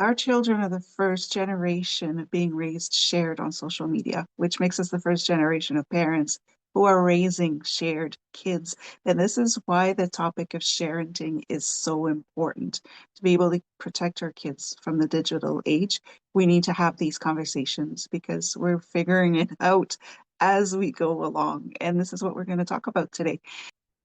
Our children are the first generation of being raised shared on social media, which makes us the first generation of parents who are raising shared kids. And this is why the topic of sharenting is so important. To be able to protect our kids from the digital age, we need to have these conversations because we're figuring it out as we go along. And this is what we're going to talk about today.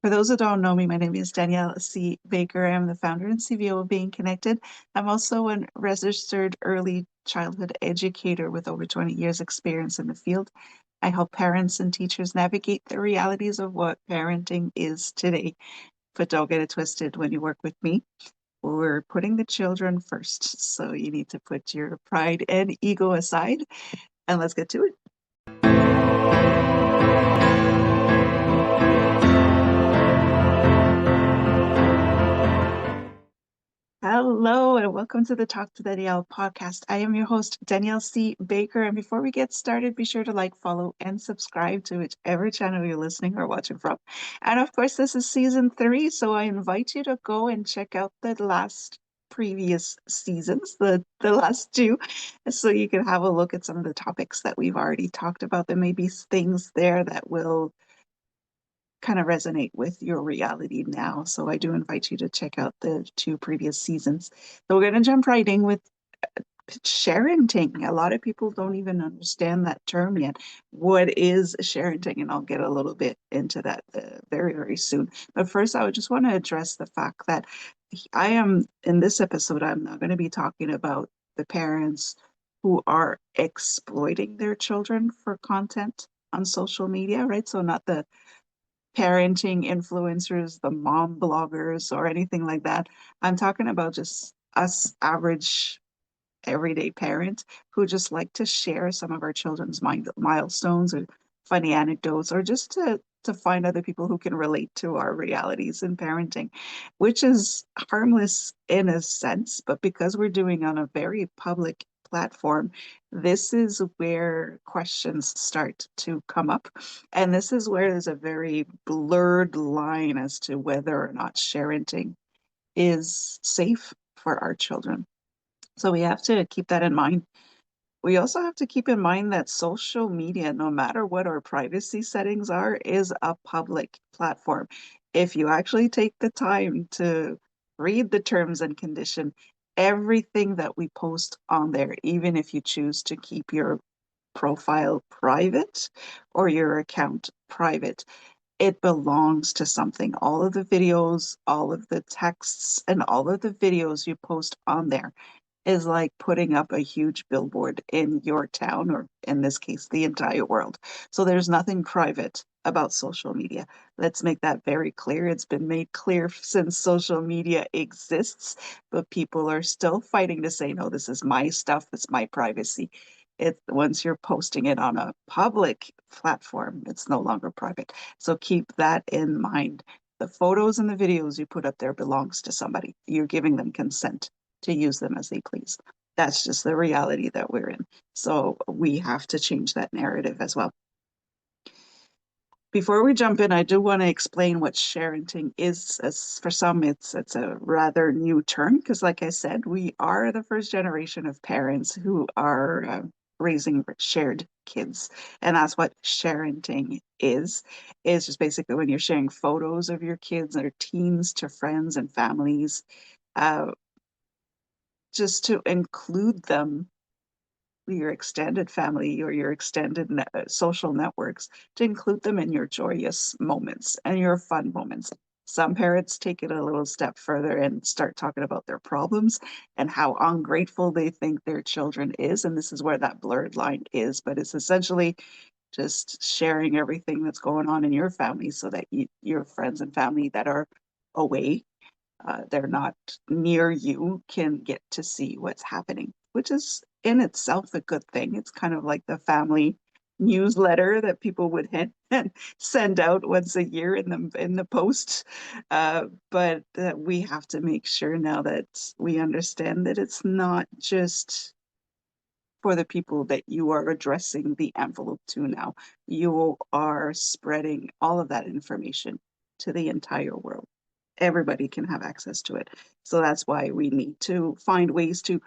For those who don't know me, my name is Danielle C. Baker. I'm the founder and CVO of Being Connected. I'm also a registered early childhood educator with over 20 years experience in the field. I help parents and teachers navigate the realities of what parenting is today. But don't get it twisted when you work with me. We're putting the children first. So you need to put your pride and ego aside and let's get to it. Hello and welcome to the Talk to Danielle podcast. I am your host, Danielle C. Baker. And before we get started, be sure to like, follow, and subscribe to whichever channel you're listening or watching from. And of course, this is season 3, so I invite you to go and check out the last previous seasons, the last 2, so you can have a look at some of the topics that we've already talked about. There may be things there that will kind of resonate with your reality now. So I do invite you to check out the 2 previous seasons. So we're going to jump right in with sharenting. A lot of people don't even understand that term yet. What is sharenting? And I'll get a little bit into that very, very soon. But first, I would just want to address the fact that I am, in this episode, I'm not going to be talking about the parents who are exploiting their children for content on social media, right? So not the parenting influencers, the mom bloggers, or anything like that. I'm talking about just us average everyday parents who just like to share some of our children's milestones or funny anecdotes or just to find other people who can relate to our realities in parenting, which is harmless in a sense, but because we're doing on a very public platform, this is where questions start to come up. And this is where there's a very blurred line as to whether or not sharenting is safe for our children. So we have to keep that in mind. We also have to keep in mind that social media, no matter what our privacy settings are, is a public platform. If you actually take the time to read the terms and condition, everything that we post on there, even if you choose to keep your profile private or your account private, it belongs to something. All of the videos, all of the texts, and all of the videos you post on there is like putting up a huge billboard in your town, or in this case, the entire world. So there's nothing private about social media. Let's make that very clear. It's been made clear since social media exists, but people are still fighting to say, no, this is my stuff, it's my privacy. It once you're posting it on a public platform, it's no longer private. So keep that in mind. The photos and the videos you put up there belongs to somebody. You're giving them consent to use them as they please. That's just the reality that we're in. So we have to change that narrative as well. Before we jump in, I do want to explain what sharenting is. As for some, it's a rather new term because, like I said, we are the first generation of parents who are raising shared kids, and that's what sharenting is. Is just basically when you're sharing photos of your kids or teens to friends and families, uh, just to include them, your extended family or your extended social networks, to include them in your joyous moments and your fun moments. Some parents take it a little step further and start talking about their problems and how ungrateful they think their children is. And this is where that blurred line is, but it's essentially just sharing everything that's going on in your family so that your friends and family that are away, they're not near you, can get to see what's happening, which is in itself a good thing. It's kind of like the family newsletter that people would send out once a year in the post. But we have to make sure now that we understand that it's not just for the people that you are addressing the envelope to now. You are spreading all of that information to the entire world. Everybody can have access to it. So that's why we need to find ways to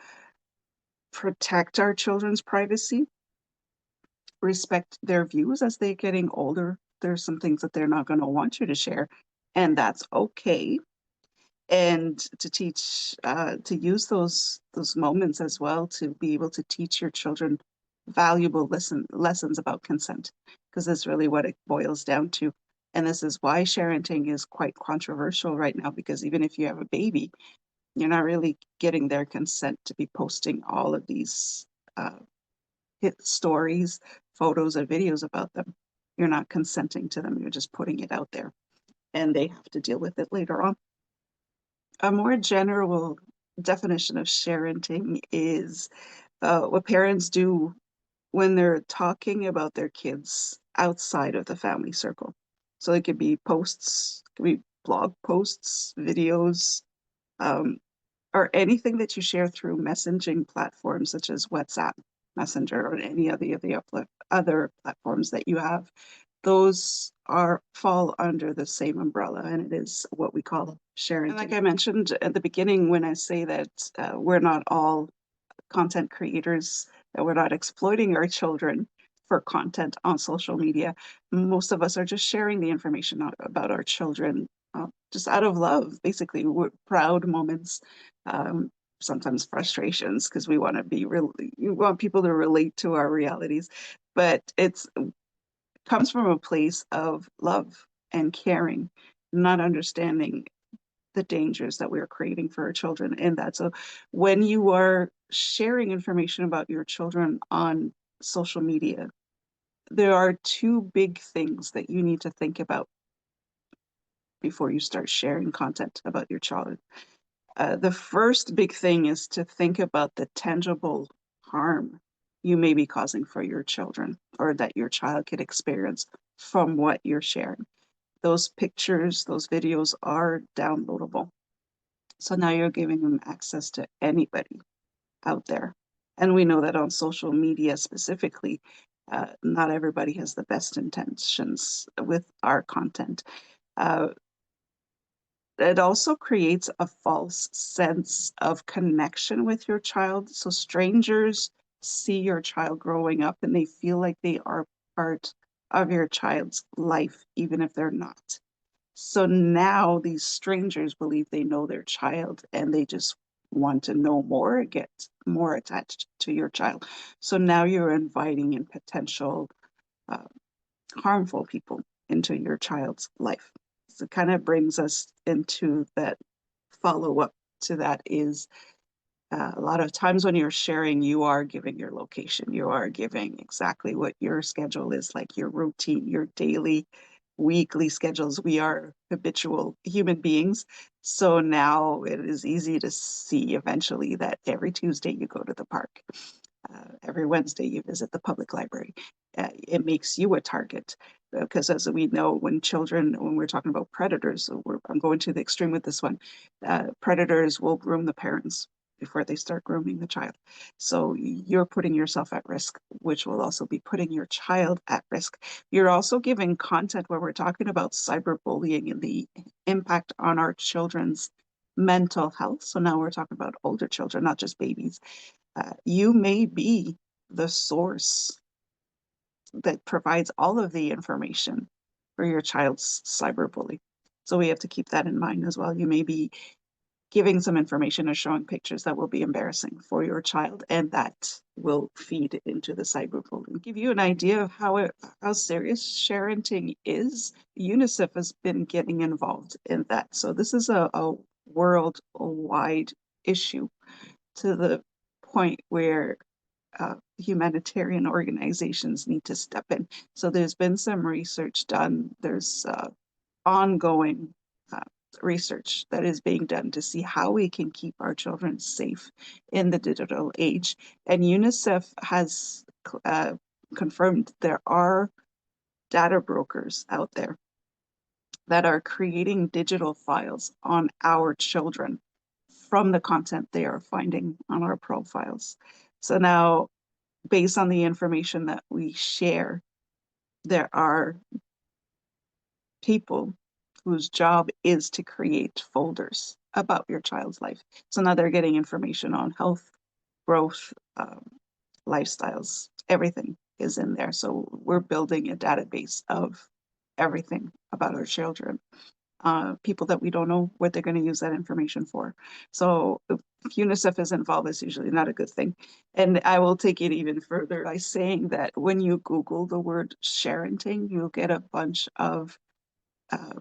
protect our children's privacy, respect their views as they're getting older. There's some things that they're not going to want you to share, and that's okay. And to teach, to use those moments as well to be able to teach your children valuable lessons about consent, because that's really what it boils down to. And this is why sharenting is quite controversial right now, because even if you have a baby, you're not really getting their consent to be posting all of these uh, hit stories, photos, or videos about them. You're not consenting to them. You're just putting it out there, and they have to deal with it later on. A more general definition of sharenting is what parents do when they're talking about their kids outside of the family circle. So it could be posts, it could be blog posts, videos, um, or anything that you share through messaging platforms such as WhatsApp, Messenger, or any of the other platforms that you have. Those are fall under the same umbrella, and it is what we call sharing. And like I mentioned at the beginning, when I say that we're not all content creators, that we're not exploiting our children for content on social media. Most of us are just sharing the information about our children just out of love, basically. We're proud moments, um, sometimes frustrations because we want to be really, we want people to relate to our realities, but it's comes from a place of love and caring, not understanding the dangers that we're creating for our children in that. So when you are sharing information about your children on social media, there are two big things that you need to think about before you start sharing content about your child. The first big thing is to think about the tangible harm you may be causing for your children or that your child could experience from what you're sharing. Those pictures, those videos are downloadable. So now you're giving them access to anybody out there. And we know that on social media specifically, not everybody has the best intentions with our content. Uh, it also creates a false sense of connection with your child. So strangers see your child growing up and they feel like they are part of your child's life, even if they're not. So now these strangers believe they know their child and they just want to know more, get more attached to your child. So now you're inviting in potential uh, harmful people into your child's life. So it kind of brings us into that follow up to that is a lot of times when you're sharing, you are giving your location, you are giving exactly what your schedule is like, your routine, your daily, weekly schedules. We are habitual human beings. So now it is easy to see eventually that every Tuesday you go to the park. Every Wednesday you visit the public library. It makes you a target because as we know, when we're talking about predators, so I'm going to the extreme with this one, predators will groom the parents before they start grooming the child. So you're putting yourself at risk, which will also be putting your child at risk. You're also giving content where we're talking about cyberbullying and the impact on our children's mental health. So now we're talking about older children, not just babies. You may be the source that provides all of the information for your child's cyberbully. So we have to keep that in mind as well. You may be giving some information or showing pictures that will be embarrassing for your child, and that will feed into the cyberbullying. Give you an idea of how serious sharenting is. UNICEF has been getting involved in that. So this is a worldwide issue to the point where humanitarian organizations need to step in. So there's been some research done. There's ongoing uh, research that is being done to see how we can keep our children safe in the digital age. And UNICEF has confirmed there are data brokers out there that are creating digital files on our children from the content they are finding on our profiles. So now, based on the information that we share, there are people whose job is to create folders about your child's life. So now they're getting information on health growth, lifestyles, everything is in there. So we're building a database of everything about our children. People that we don't know what they're going to use that information for. So if UNICEF is involved, it's usually not a good thing. And I will take it even further by saying that when you Google the word sharenting, you'll get a bunch of uh,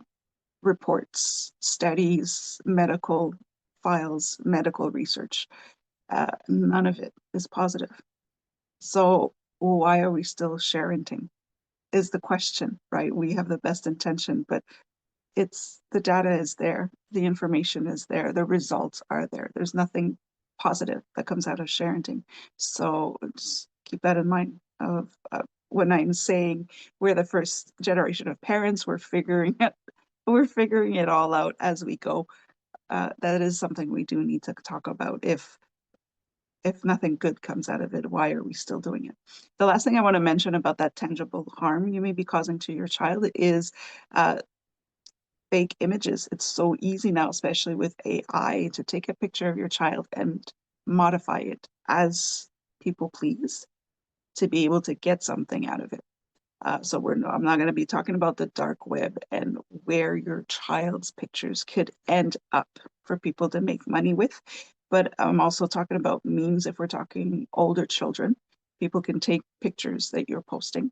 reports, studies, medical files, medical research. None of it is positive. So why are we still sharenting? Is the question, right? We have the best intention, but it's the data is there, the information is there, the results are there. There's nothing positive that comes out of sharenting. So just keep that in mind of when I'm saying we're the first generation of parents, we're figuring it all out as we go. That is something we do need to talk about. If nothing good comes out of it, why are we still doing it? The last thing I want to mention about that tangible harm you may be causing to your child is fake images. It's so easy now, especially with AI, to take a picture of your child and modify it as people please to be able to get something out of it. So I'm not going to be talking about the dark web and where your child's pictures could end up for people to make money with. But I'm also talking about memes if we're talking older children. People can take pictures that you're posting,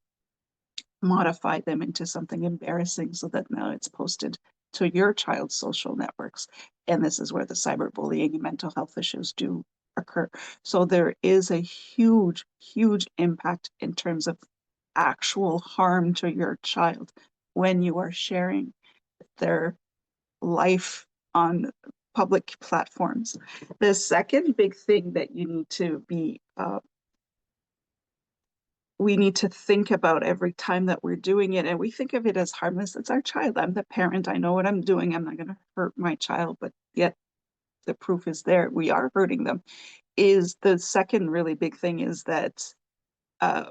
modify them into something embarrassing so that now it's posted to your child's social networks. And this is where the cyberbullying and mental health issues do occur. So there is a huge, huge impact in terms of actual harm to your child when you are sharing their life on public platforms. The second big thing that you need to be we need to think about every time that we're doing it, and we think of it as harmless. It's our child. I'm the parent. I know what I'm doing. I'm not going to hurt my child, but yet the proof is there. We are hurting them. Is the second really big thing is that uh,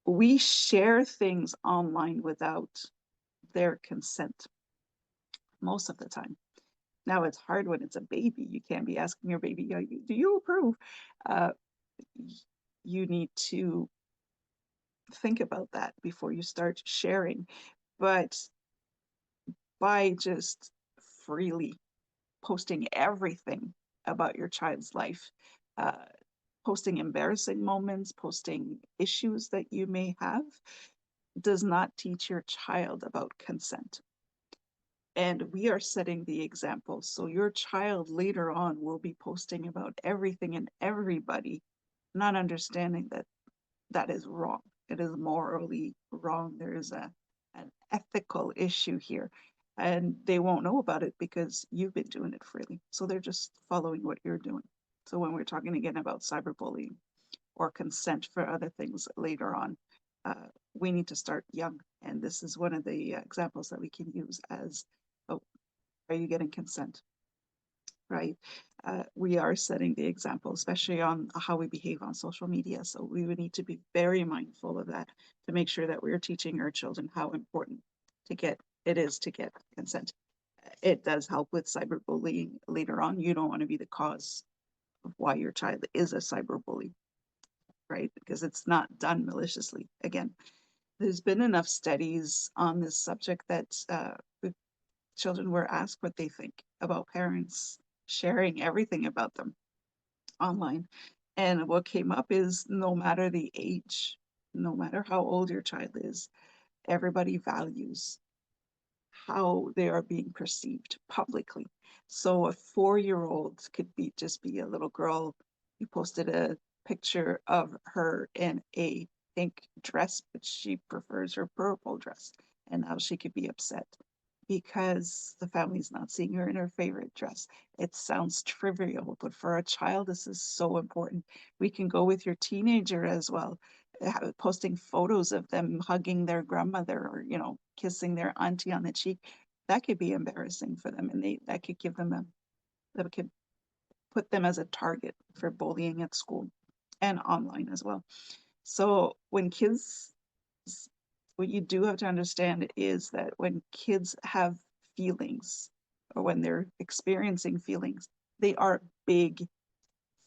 we share things online without their consent most of the time. Now it's hard when it's a baby. You can't be asking your baby, "Do you approve?" Uh, you need to think about that before you start sharing. But by just freely posting everything about your child's life, uh, posting embarrassing moments, posting issues that you may have, does not teach your child about consent. And we are setting the example. So your child later on will be posting about everything and everybody, not understanding that that is wrong. It is morally wrong. There is an ethical issue here. And they won't know about it because you've been doing it freely. So they're just following what you're doing. So when we're talking again about cyberbullying or consent for other things later on, we need to start young. And this is one of the examples that we can use as, oh, are you getting consent? Right? We are setting the example, especially on how we behave on social media. So we would need to be very mindful of that to make sure that we're teaching our children how important it is to get consent. It does help with cyberbullying later on. You don't want to be the cause of why your child is a cyberbully, right? Because it's not done maliciously. Again, there's been enough studies on this subject that children were asked what they think about parents sharing everything about them online. And what came up is no matter the age, no matter how old your child is, everybody values how they are being perceived publicly. So a 4-year-old could be a little girl. You posted a picture of her in a pink dress, but she prefers her purple dress. And now she could be upset because the family's not seeing her in her favorite dress. It sounds trivial, but for a child, this is so important. We can go with your teenager as well, posting photos of them hugging their grandmother or, kissing their auntie on the cheek. That could be embarrassing for them, and that could that could put them as a target for bullying at school and online as well. So what you do have to understand is that when kids have feelings or when they're experiencing feelings, they are big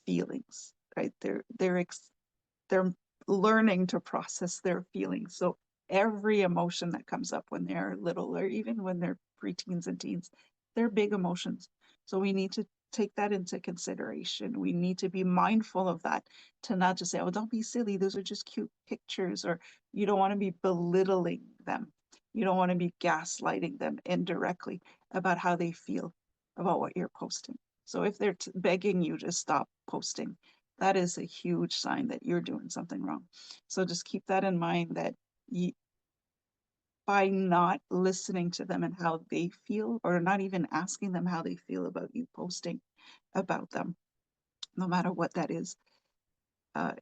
feelings. right? They're learning to process their feelings. So every emotion that comes up when they're little, or even when they're preteens and teens, they're big emotions. So we need to take that into consideration. We need to be mindful of that, to not just say, oh, don't be silly. Those are just cute pictures. Or you don't want to be belittling them. You don't want to be gaslighting them indirectly about how they feel about what you're posting. So if they're begging you to stop posting, that is a huge sign that you're doing something wrong. So just keep that in mind, that you, by not listening to them and how they feel, or not even asking them how they feel about you posting about them, no matter what that is, uh,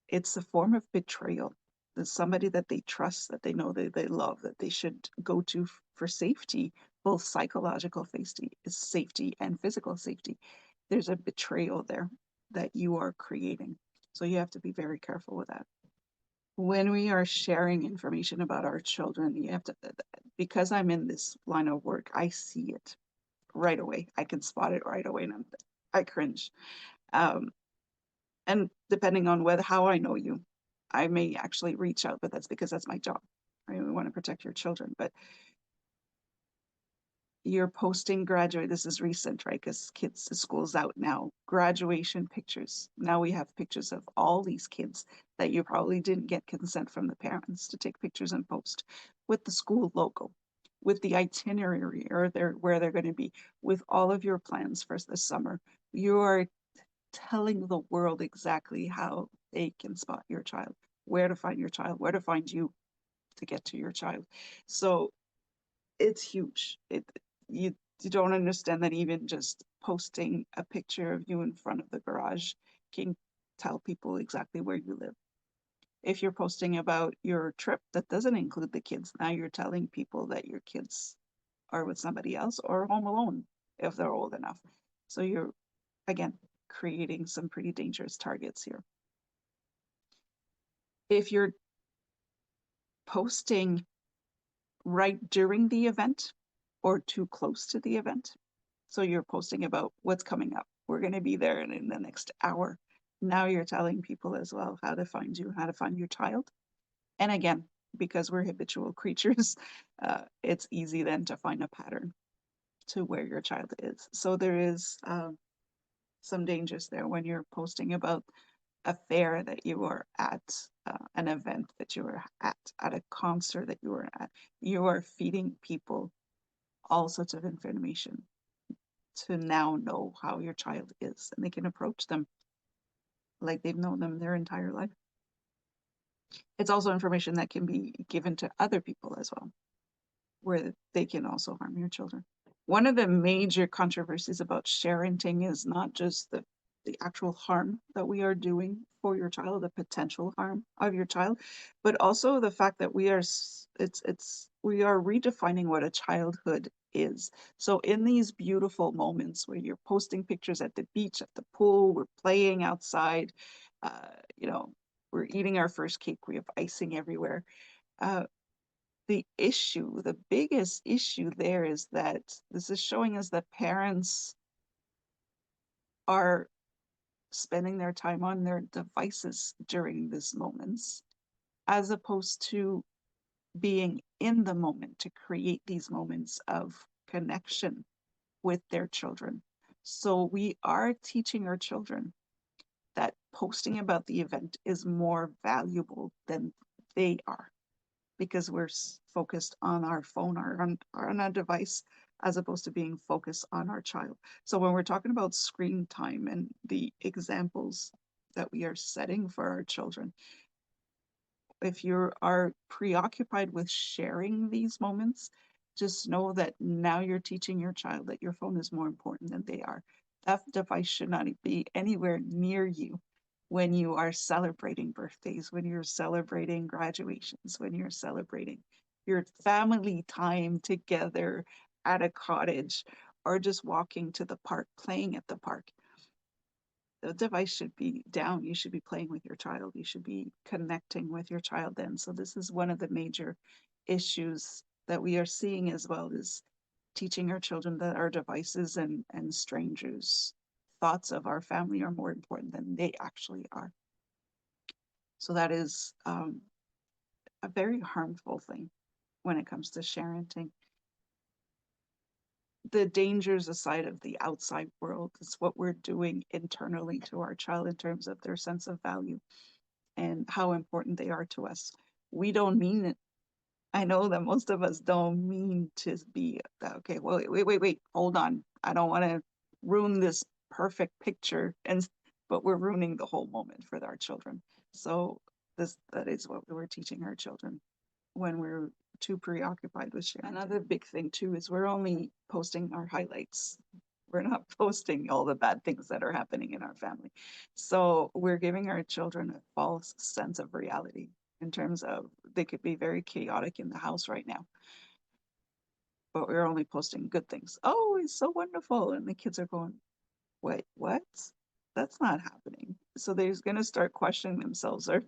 it's a form of betrayal. There's somebody that they trust, that they know that they love, that they should go to for safety, both psychological safety and physical safety. There's a betrayal there that you are creating. So you have to be very careful with that. When we are sharing information about our children, you have to, because I'm in this line of work, I see it right away. I can spot it right away, and I cringe. Um, and depending on whether how I know you, I may actually reach out, but that's because that's my job. Right? We want to protect your children, but you're posting graduate. This is recent, right? Because the school's out now. Graduation pictures. Now we have pictures of all these kids that you probably didn't get consent from the parents to take pictures and post, with the school logo, with the itinerary, or where they're going to be, with all of your plans for the summer. You are telling the world exactly how they can spot your child, where to find your child, where to find you to get to your child. So it's huge. You don't understand that even just posting a picture of you in front of the garage can tell people exactly where you live. If you're posting about your trip that doesn't include the kids, now you're telling people that your kids are with somebody else or home alone if they're old enough. So you're, again, creating some pretty dangerous targets here. If you're posting right during the event or too close to the event, so you're posting about what's coming up, we're going to be there in the next hour, now you're telling people as well how to find you, how to find your child. And again, because we're habitual creatures, it's easy then to find a pattern to where your child is. So there is some dangers there when you're posting about a fair that you were at, an event that you were at a concert that you were at. You are feeding people all sorts of information to now know how your child is, and they can approach them like they've known them their entire life. It's also information that can be given to other people as well, where they can also harm your children. One of the major controversies about sharenting is not just the actual harm that we are doing for your child, the potential harm of your child, but also the fact that we are redefining what a childhood is. So in these beautiful moments where you're posting pictures at the beach, at the pool, we're playing outside, you know, we're eating our first cake, we have icing everywhere. Uh, the biggest issue there is that this is showing us that parents are spending their time on their devices during these moments, as opposed to being in the moment to create these moments of connection with their children. So we are teaching our children that posting about the event is more valuable than they are, because we're focused on our phone or on our device, as opposed to being focused on our child. So when we're talking about screen time and the examples that we are setting for our children, if you are preoccupied with sharing these moments, just know that now you're teaching your child that your phone is more important than they are. That device should not be anywhere near you when you are celebrating birthdays, when you're celebrating graduations, when you're celebrating your family time together at a cottage, or just walking to the park, playing at the park. The device should be down. You should be playing with your child. You should be connecting with your child then. So this is one of the major issues that we are seeing as well, is teaching our children that our devices and strangers thoughts of our family are more important than they actually are. So that is a very harmful thing when it comes to sharenting. The dangers aside of the outside world is what we're doing internally to our child in terms of their sense of value and how important they are to us. We don't mean it. I know that most of us don't mean to be, okay, well, wait, hold on. I don't want to ruin this perfect picture, but we're ruining the whole moment for our children. So that is what we're teaching our children when we're too preoccupied with sharing. Another big thing too is we're only posting our highlights. We're not posting all the bad things that are happening in our family. So we're giving our children a false sense of reality in terms of they could be very chaotic in the house right now, but we're only posting good things. Oh, it's so wonderful. And the kids are going, wait, what? That's not happening. So they're going to start questioning themselves or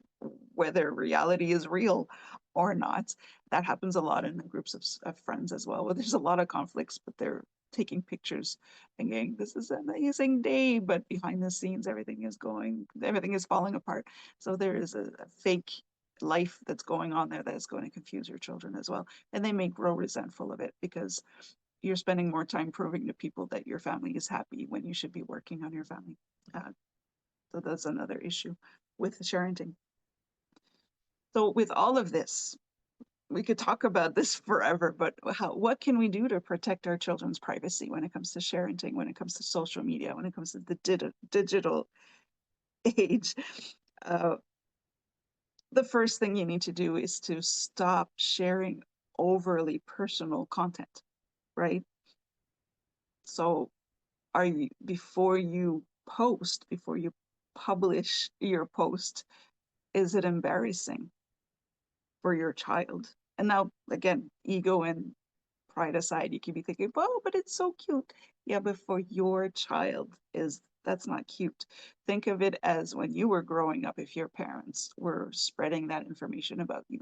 whether reality is real or not. That happens a lot in the groups of friends as well, where there's a lot of conflicts, but they're taking pictures and going, this is an amazing day, but behind the scenes, everything is falling apart. So there is a fake life that's going on there that is going to confuse your children as well. And they may grow resentful of it because you're spending more time proving to people that your family is happy when you should be working on your family. So that's another issue with sharenting. So with all of this, we could talk about this forever, but what can we do to protect our children's privacy when it comes to sharenting, when it comes to social media, when it comes to the digital age? The first thing you need to do is to stop sharing overly personal content, right? So before you publish your post, is it embarrassing for your child? And now, again, ego and pride aside, you can be thinking, oh, but it's so cute. Yeah, but for your child, that's not cute. Think of it as when you were growing up, if your parents were spreading that information about you,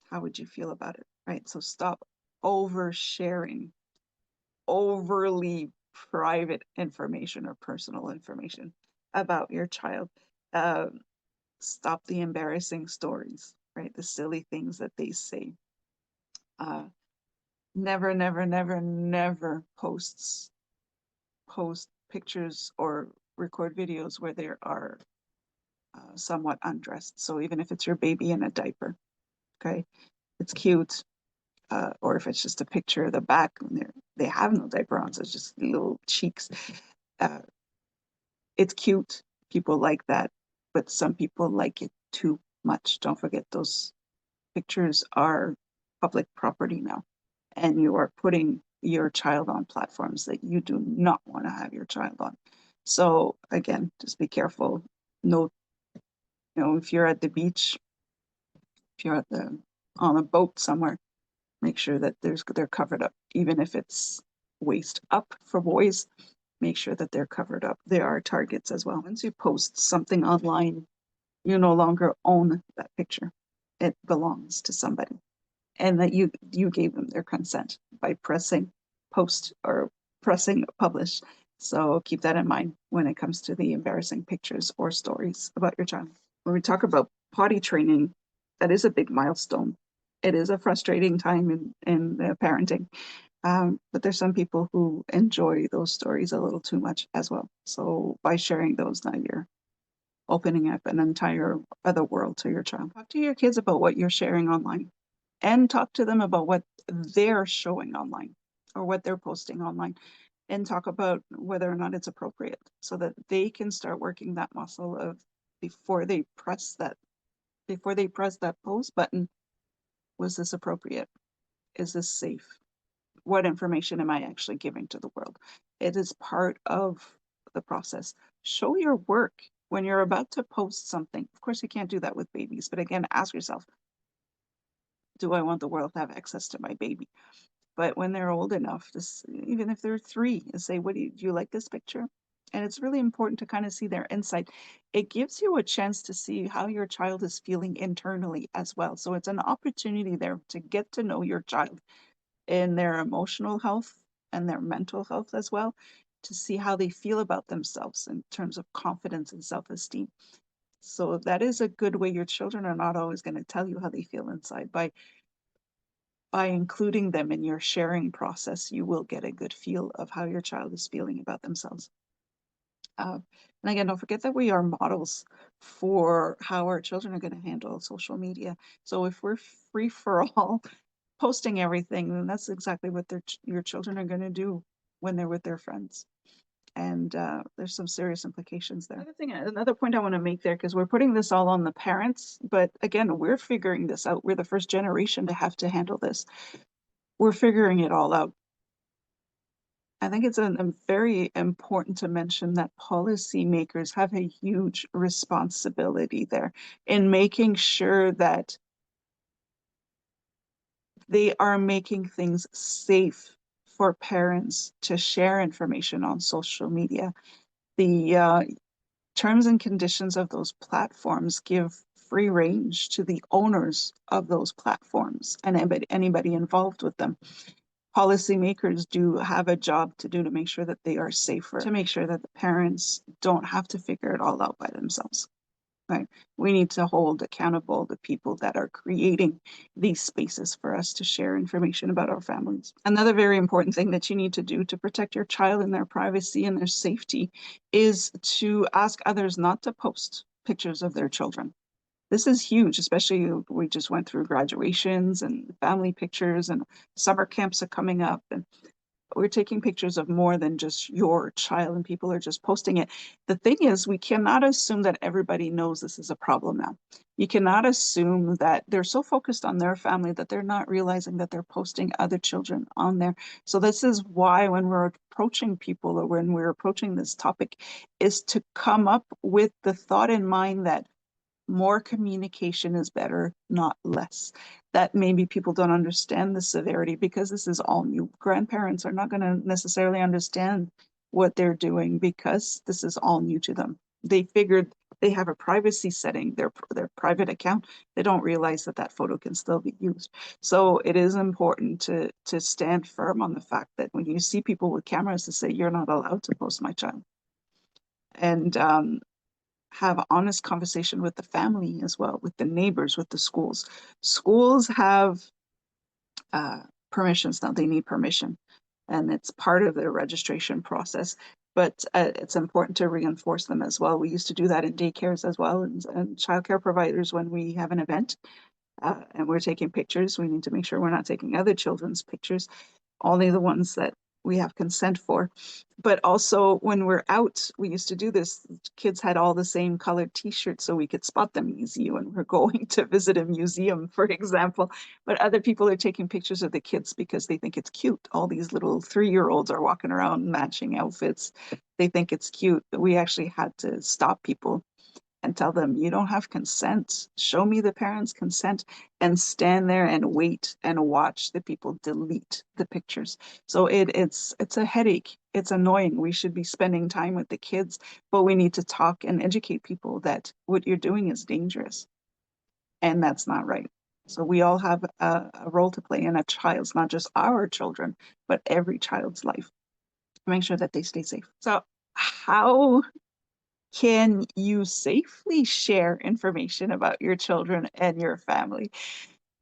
how would you feel about it, right? So stop oversharing overly private information or personal information about your child. Stop the embarrassing stories, right? The silly things that they say. Never, never, never, never post pictures or record videos where they are somewhat undressed. So even if it's your baby in a diaper, okay, it's cute. Or if it's just a picture of the back and they have no diaper on, so it's just little cheeks. It's cute. People like that, but some people like it too much. Don't forget those pictures are public property now, and you are putting your child on platforms that you do not want to have your child on. So again, just be careful. No, if you're at the beach, if you're on a boat somewhere, make sure that they're covered up, even if it's waist up for boys. Make sure that they're covered up. There are targets as well. Once you post something online, you no longer own that picture. It belongs to somebody, and that you gave them their consent by pressing post or pressing publish. So keep that in mind when it comes to the embarrassing pictures or stories about your child. When we talk about potty training, that is a big milestone. It is a frustrating time in parenting. But there's some people who enjoy those stories a little too much as well. So by sharing those, now you're opening up an entire other world to your child. Talk to your kids about what you're sharing online and talk to them about what they're showing online or what they're posting online, and talk about whether or not it's appropriate so that they can start working that muscle of before they press that post button. Was this appropriate? Is this safe? What information am I actually giving to the world? It is part of the process. Show your work when you're about to post something. Of course, you can't do that with babies, but again, ask yourself, do I want the world to have access to my baby? But when they're old enough, even if they're 3, and say, do you like this picture? And it's really important to kind of see their insight. It gives you a chance to see how your child is feeling internally as well. So it's an opportunity there to get to know your child in their emotional health and their mental health as well. to see how they feel about themselves in terms of confidence and self-esteem. So that is a good way. Your children are not always going to tell you how they feel inside. By including them in your sharing process, you will get a good feel of how your child is feeling about themselves. And again, don't forget that we are models for how our children are going to handle social media. So if we're free for all, posting everything, then that's exactly what your children are going to do when they're with their friends. And there's some serious implications there. Another point I want to make there, because we're putting this all on the parents, but again, we're figuring this out. We're the first generation to have to handle this. We're figuring it all out. I think it's very important to mention that policymakers have a huge responsibility there in making sure that they are making things safe for parents to share information on social media. The terms and conditions of those platforms give free range to the owners of those platforms and anybody involved with them. Policymakers do have a job to do to make sure that they are safer, to make sure that the parents don't have to figure it all out by themselves. Right? We need to hold accountable the people that are creating these spaces for us to share information about our families. Another very important thing that you need to do to protect your child and their privacy and their safety is to ask others not to post pictures of their children. This is huge, especially we just went through graduations and family pictures, and summer camps are coming up, and we're taking pictures of more than just your child, and people are just posting it. The thing is, we cannot assume that everybody knows this is a problem now. You cannot assume that they're so focused on their family that they're not realizing that they're posting other children on there. So this is why when we're approaching people, or when we're approaching this topic, is to come up with the thought in mind that more communication is better, not less. That maybe people don't understand the severity because this is all new. Grandparents are not going to necessarily understand what they're doing because this is all new to them. They figured they have a privacy setting, their private account. They don't realize that that photo can still be used. So it is important to stand firm on the fact that when you see people with cameras, to say you're not allowed to post my child. And have honest conversation with the family as well, with the neighbors, with the schools. Schools have permissions now. They need permission, and it's part of their registration process. But it's important to reinforce them as well. We used to do that in daycares as well, and childcare providers when we have an event and we're taking pictures. We need to make sure we're not taking other children's pictures, only the ones that we have consent for. But also when we're out, we used to do this. Kids had all the same colored t-shirts so we could spot them easy when we're going to visit a museum, for example. But other people are taking pictures of the kids because they think it's cute. All these little 3-year-olds are walking around matching outfits. They think it's cute. But we actually had to stop people and tell them, you don't have consent. Show me the parents' consent, and stand there and wait and watch the people delete the pictures. So it's a headache. It's annoying. We should be spending time with the kids, but we need to talk and educate people that what you're doing is dangerous and that's not right. So we all have a role to play in a child's, not just our children, but every child's life. Make sure that they stay safe. So how can you safely share information about your children and your family?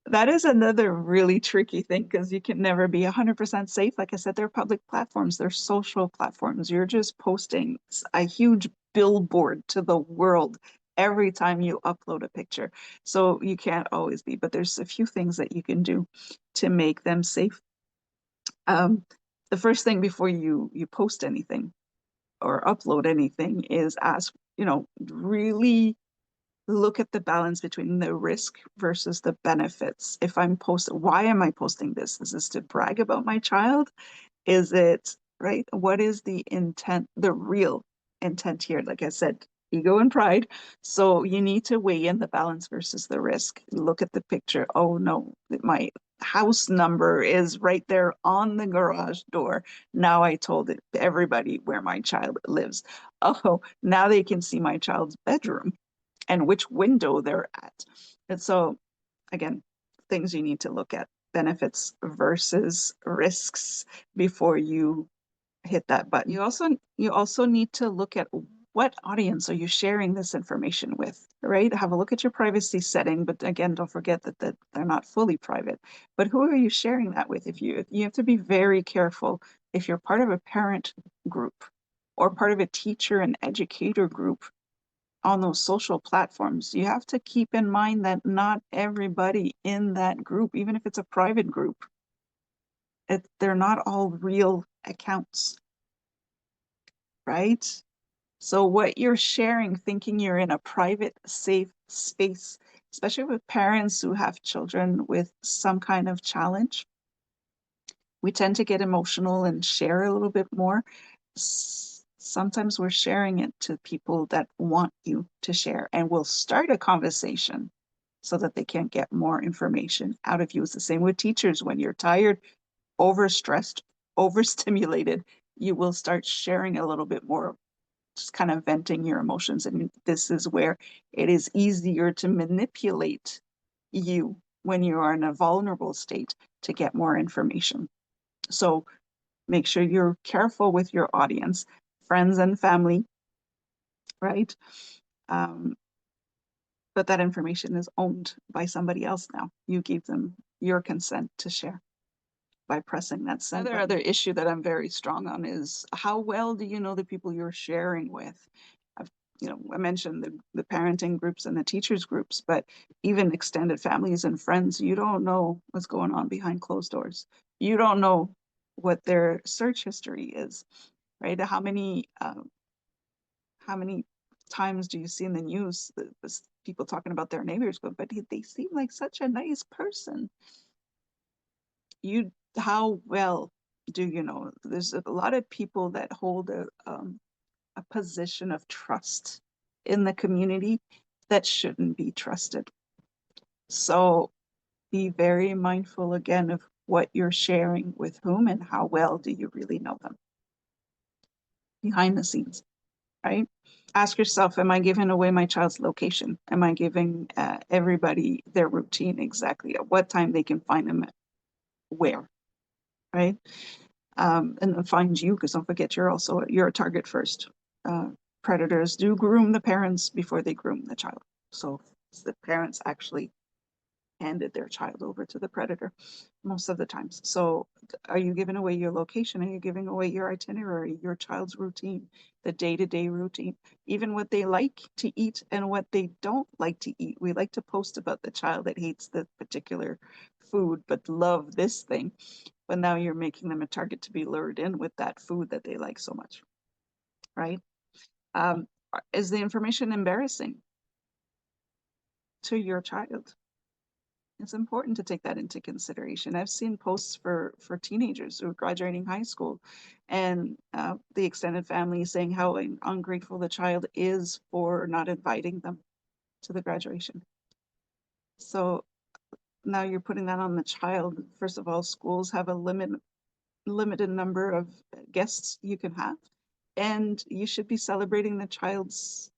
That is another really tricky thing because you can never be 100% safe. Like I said, they're public platforms, they're social platforms. You're just posting a huge billboard to the world every time you upload a picture. So you can't always be, but there's a few things that you can do to make them safe. The first thing before you post anything or upload anything is ask, really look at the balance between the risk versus the benefits. If I'm posting, why am I posting this? Is this to brag about my child? Is it, right? What is the intent, the real intent here? Like I said, ego and pride. So you need to weigh in the balance versus the risk. Look at the picture. Oh no, my house number is right there on the garage door. Now I told everybody where my child lives. Oh, now they can see my child's bedroom and which window they're at. And so, again, things you need to look at, benefits versus risks before you hit that button. You also need to look at what audience are you sharing this information with, right? Have a look at your privacy setting, but again, don't forget that they're not fully private. But who are you sharing that with? If you have to be very careful if you're part of a parent group or part of a teacher and educator group on those social platforms, you have to keep in mind that not everybody in that group, even if it's a private group, they're not all real accounts, right? So what you're sharing, thinking you're in a private, safe space, especially with parents who have children with some kind of challenge, we tend to get emotional and share a little bit more. Sometimes we're sharing it to people that want you to share and will start a conversation so that they can get more information out of you. It's the same with teachers. When you're tired, overstressed, overstimulated, you will start sharing a little bit more, just kind of venting your emotions. And this is where it is easier to manipulate you when you are in a vulnerable state to get more information. So make sure you're careful with your audience, friends and family, right? Um, but that information is owned by somebody else now. You gave them your consent to share by pressing that send button. Other issue that I'm very strong on is how well do you know the people you're sharing with? I've, I mentioned the parenting groups and the teachers groups, but even extended families and friends, you don't know what's going on behind closed doors. You don't know what their search history is, right? How many times do you see in the news the people talking about their neighbors, but they seem like such a nice person. How well do you know? There's a lot of people that hold a position of trust in the community that shouldn't be trusted. So be very mindful again of what you're sharing with whom and how well do you really know them behind the scenes, right? Ask yourself, am I giving away my child's location? Am I giving everybody their routine exactly at what time they can find them, where, right? And then find you, because don't forget you're a target first. Predators do groom the parents before they groom the child. So the parents actually handed their child over to the predator most of the times. So are you giving away your location? Are you giving away your itinerary, your child's routine, the day-to-day routine, even what they like to eat and what they don't like to eat? We like to post about the child that hates the particular food but love this thing. But now you're making them a target to be lured in with that food that they like so much, right? Is the information embarrassing to your child? It's important to take that into consideration. I've seen posts for teenagers who are graduating high school and the extended family saying how ungrateful the child is for not inviting them to the graduation. So now you're putting that on the child. First of all, schools have a limited number of guests you can have, and you should be celebrating the child's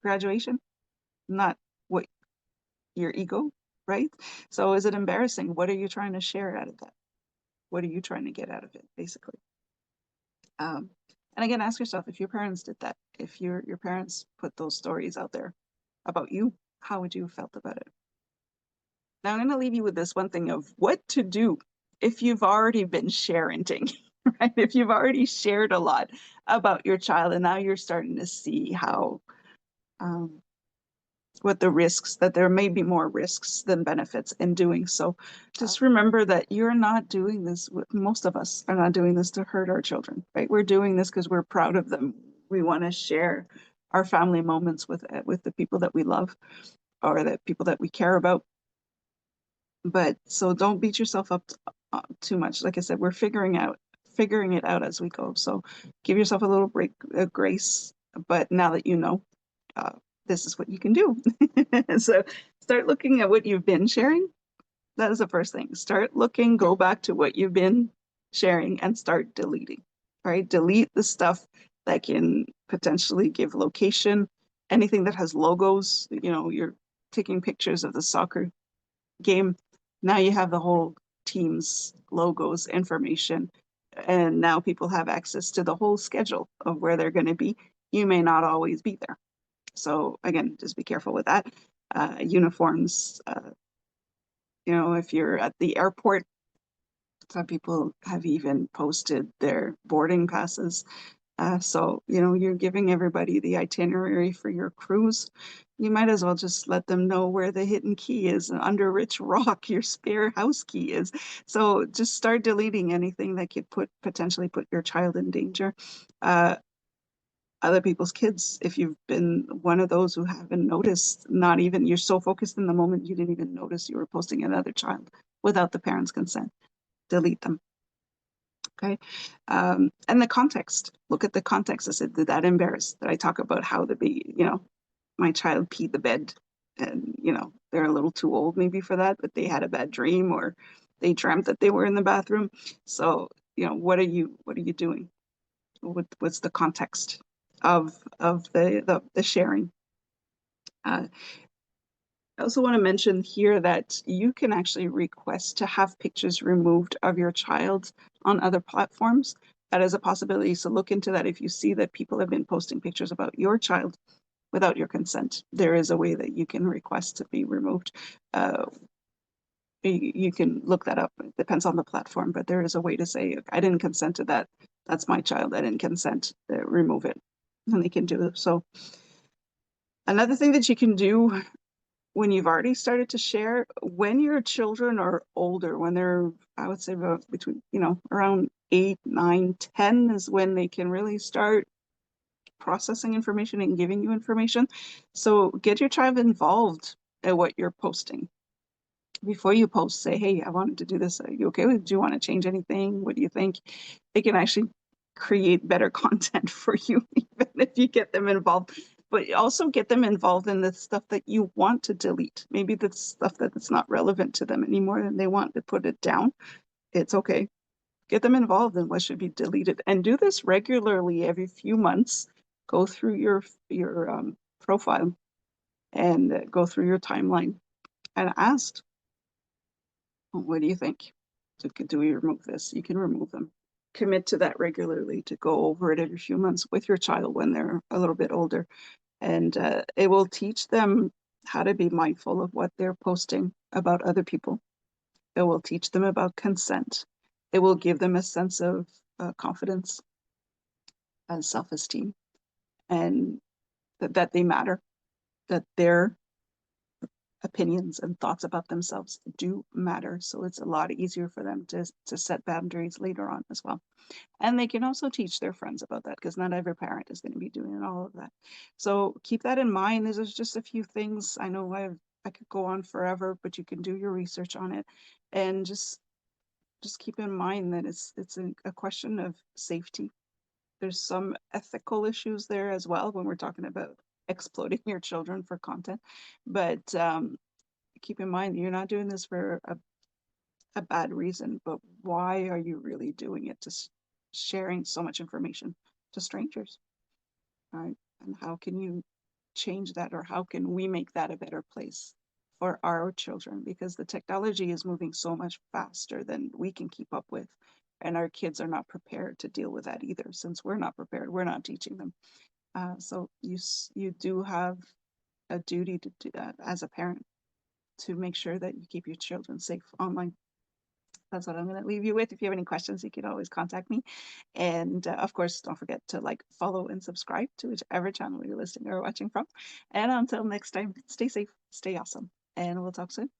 graduation, not what your ego, right? So is it embarrassing? What are you trying to share out of that? What are you trying to get out of it, basically? And again, ask yourself, if your parents did that, if your parents put those stories out there about you, how would you have felt about it? Now I'm going to leave you with this one thing of what to do if you've already been sharenting, right? If you've already shared a lot about your child and now you're starting to see how what the risks, that there may be more risks than benefits in doing so. Just remember that you're not doing this, most of us are not doing this to hurt our children, right? We're doing this because we're proud of them. We want to share our family moments with the people that we love or the people that we care about. But so don't beat yourself up too much. Like I said, we're figuring it out as we go. So give yourself a little break, grace. But now that you know, uh, this is what you can do. So start looking at what you've been sharing. That is the first thing. Start looking, go back to what you've been sharing and start deleting, right? Delete the stuff that can potentially give location, anything that has logos, you're taking pictures of the soccer game. Now you have the whole team's logos, information. And now people have access to the whole schedule of where they're going to be. You may not always be there. So again, just be careful with that. Uniforms, if you're at the airport, some people have even posted their boarding passes. So, you're giving everybody the itinerary for your cruise. You might as well just let them know where the hidden key is and under which rock your spare house key is. So just start deleting anything that could potentially put your child in danger. Uh, Other people's kids, if you've been one of those who haven't noticed, not even, you're so focused in the moment, you didn't even notice you were posting another child without the parents' consent. Delete them. Okay. And the context, look at the context. I said, did that embarrass? Did I talk about how my child peed the bed and, they're a little too old maybe for that, but they had a bad dream or they dreamt that they were in the bathroom. So, what are you doing? What's the context of the sharing? I also want to mention here that you can actually request to have pictures removed of your child on other platforms. That is a possibility. So look into that. If you see that people have been posting pictures about your child without your consent, there is a way that you can request to be removed. You can look that up. It depends on the platform, but there is a way to say, I didn't consent to that. That's my child. I didn't consent. Remove it. And they can do it. So another thing that you can do when you've already started to share, when your children are older, when they're, I would say about between, around 8, 9, 10 is when they can really start processing information and giving you information. So get your child involved in what you're posting. Before you post, say, hey, I wanted to do this. Are you okay with it? Do you want to change anything? What do you think? They can actually create better content for you, even if you get them involved. But also get them involved in the stuff that you want to delete. Maybe the stuff that's not relevant to them anymore and they want to put it down. It's okay. Get them involved in what should be deleted. And do this regularly every few months. Go through your profile and go through your timeline and ask, what do you think? Do we remove this? You can remove them. Commit to that regularly, to go over it every few months with your child when they're a little bit older. And it will teach them how to be mindful of what they're posting about other people. It will teach them about consent. It will give them a sense of confidence and self-esteem, and that they matter, that their opinions and thoughts about themselves do matter. So it's a lot easier for them to set boundaries later on as well. And they can also teach their friends about that, because not every parent is going to be doing all of that. So keep that in mind. There's just a few things. I know I could go on forever, but you can do your research on it, and just keep in mind that it's a question of safety. There's some ethical issues there as well when we're talking about exploiting your children for content. But keep in mind, you're not doing this for a bad reason, but why are you really doing it? Just sharing so much information to strangers, right? And how can you change that, or how can we make that a better place for our children? Because the technology is moving so much faster than we can keep up with, and our kids are not prepared to deal with that either. Since we're not prepared, we're not teaching them. So you do have a duty to do that as a parent, to make sure that you keep your children safe online. That's what I'm going to leave you with. If you have any questions, you can always contact me. And of course, don't forget to like, follow, and subscribe to whichever channel you're listening or watching from. And until next time, stay safe, stay awesome, and we'll talk soon.